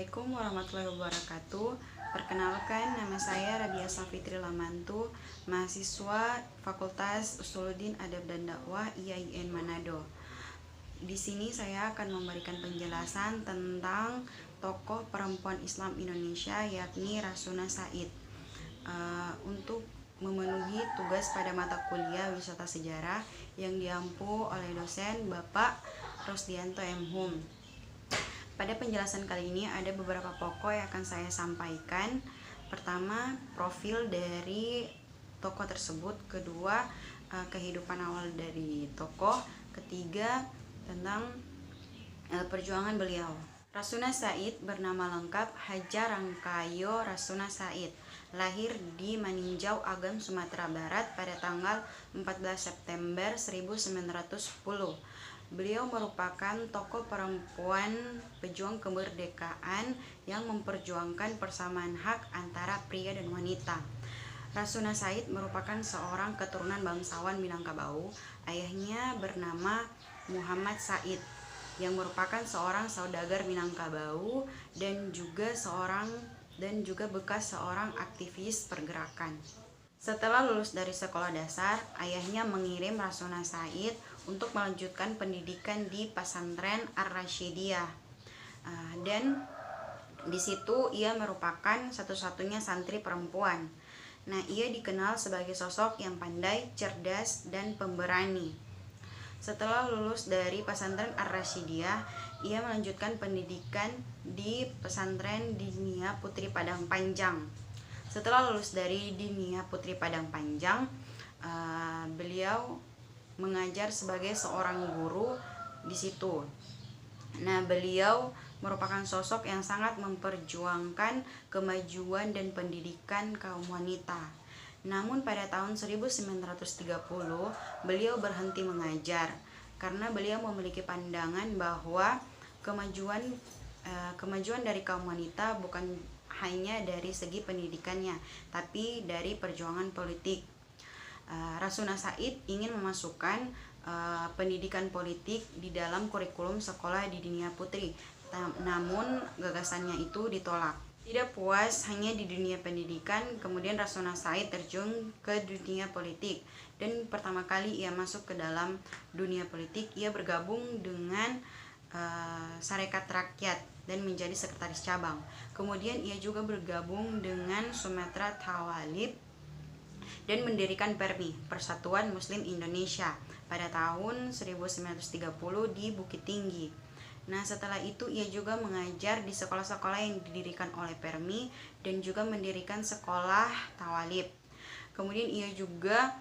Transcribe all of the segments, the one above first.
Assalamualaikum warahmatullahi wabarakatuh. Perkenalkan, nama saya Rabia Safitri Lamantu, mahasiswa Fakultas Usuluddin Adab dan Dakwah IAIN Manado. Di sini saya akan memberikan penjelasan tentang tokoh perempuan Islam Indonesia, yakni Rasuna Said. Untuk memenuhi tugas pada mata kuliah Wisata Sejarah yang diampu oleh dosen Bapak Rosdianto M. Hum. Pada penjelasan kali ini ada beberapa pokok yang akan saya sampaikan. Pertama, profil dari tokoh tersebut. Kedua, kehidupan awal dari tokoh. Ketiga, tentang perjuangan beliau. Rasuna Said bernama lengkap Hadja Rangkayo Rasuna Said. Lahir di Maninjau Agam, Sumatera Barat pada tanggal 14 September 1910. Beliau merupakan tokoh perempuan pejuang kemerdekaan yang memperjuangkan persamaan hak antara pria dan wanita. Rasuna Said merupakan seorang keturunan bangsawan Minangkabau. Ayahnya bernama Muhammad Said yang merupakan seorang saudagar Minangkabau dan juga bekas seorang aktivis pergerakan. Setelah lulus dari sekolah dasar, ayahnya mengirim Rasuna Said untuk melanjutkan pendidikan di pesantren Ar-Rasyidiyah. Dan di situ ia merupakan satu-satunya santri perempuan. Nah, ia dikenal sebagai sosok yang pandai, cerdas, dan pemberani. Setelah lulus dari pesantren Ar-Rasyidiyah, ia melanjutkan pendidikan di pesantren Diniyah Putri Padang Panjang. Setelah lulus dari Diniyah Putri Padang Panjang, beliau mengajar sebagai seorang guru di situ. Nah, beliau merupakan sosok yang sangat memperjuangkan kemajuan dan pendidikan kaum wanita. Namun pada tahun 1930, beliau berhenti mengajar karena beliau memiliki pandangan bahwa kemajuan dari kaum wanita bukan hanya dari segi pendidikannya, tapi dari perjuangan politik. Rasuna Said ingin memasukkan pendidikan politik di dalam kurikulum sekolah di Diniyah Putri, namun gagasannya itu ditolak. Tidak puas hanya di dunia pendidikan, kemudian Rasuna Said terjun ke dunia politik, dan pertama kali ia masuk ke dalam dunia politik, ia bergabung dengan Sarekat Rakyat dan menjadi sekretaris cabang. Kemudian ia juga bergabung dengan Sumatera Tawalib dan mendirikan PERMI, Persatuan Muslim Indonesia, pada tahun 1930 di Bukit Tinggi. Nah, setelah itu ia juga mengajar di sekolah-sekolah yang didirikan oleh PERMI dan juga mendirikan sekolah Tawalib. Kemudian ia juga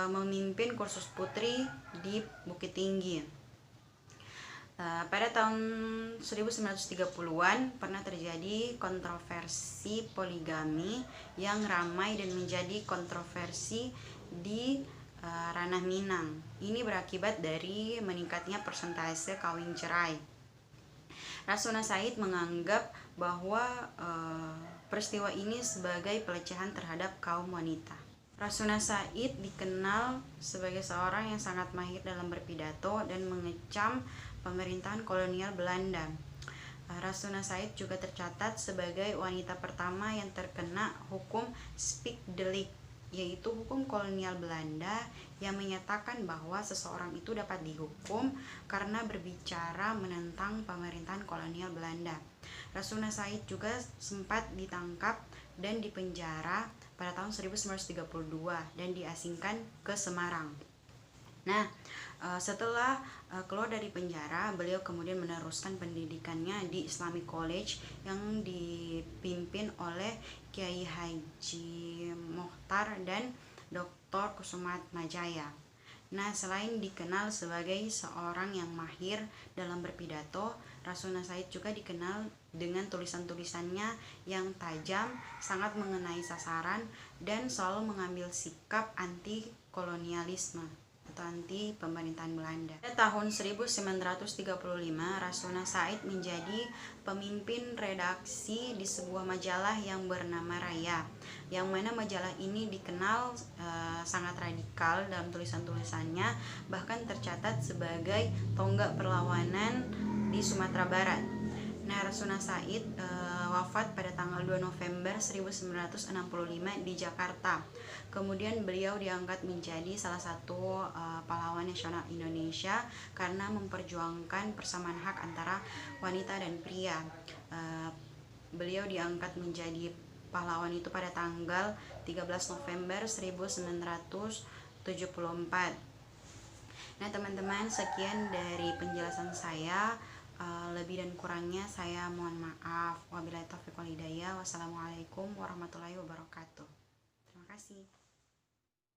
memimpin kursus putri di Bukit Tinggi. Pada tahun 1930-an pernah terjadi kontroversi poligami yang ramai dan menjadi kontroversi di ranah Minang. Ini berakibat dari meningkatnya persentase kawin cerai. Rasuna Said menganggap bahwa peristiwa ini sebagai pelecehan terhadap kaum wanita. Rasuna Said dikenal sebagai seorang yang sangat mahir dalam berpidato dan mengecam pemerintahan kolonial Belanda. Rasuna Said juga tercatat sebagai wanita pertama yang terkena hukum Speekdelik, yaitu hukum kolonial Belanda yang menyatakan bahwa seseorang itu dapat dihukum karena berbicara menentang pemerintahan kolonial Belanda. Rasuna Said juga sempat ditangkap dan dipenjara pada tahun 1932 dan diasingkan ke Semarang. Nah, setelah keluar dari penjara, beliau kemudian meneruskan pendidikannya di Islamic College yang dipimpin oleh Kiai Haji Mokhtar dan Dr. Kusumatmajaya. Nah, selain dikenal sebagai seorang yang mahir dalam berpidato, Rasuna Said juga dikenal dengan tulisan-tulisannya yang tajam, sangat mengenai sasaran, dan selalu mengambil sikap anti kolonialisme atau anti pemerintahan Belanda. Pada tahun 1935, Rasuna Said menjadi pemimpin redaksi di sebuah majalah yang bernama Raya, yang mana majalah ini dikenal sangat radikal dalam tulisan-tulisannya, bahkan tercatat sebagai tonggak perlawanan di Sumatera Barat. Nah, Rasuna Said wafat pada tanggal 2 November 1965 di Jakarta. Kemudian beliau diangkat menjadi salah satu pahlawan nasional Indonesia karena memperjuangkan persamaan hak antara wanita dan pria. Beliau diangkat menjadi pahlawan itu pada tanggal 13 November 1974. Nah, teman-teman, sekian dari penjelasan saya. Lebih dan kurangnya saya mohon maaf. Wabillahi taufiq wal hidayah. Wassalamualaikum warahmatullahi wabarakatuh. Terima kasih.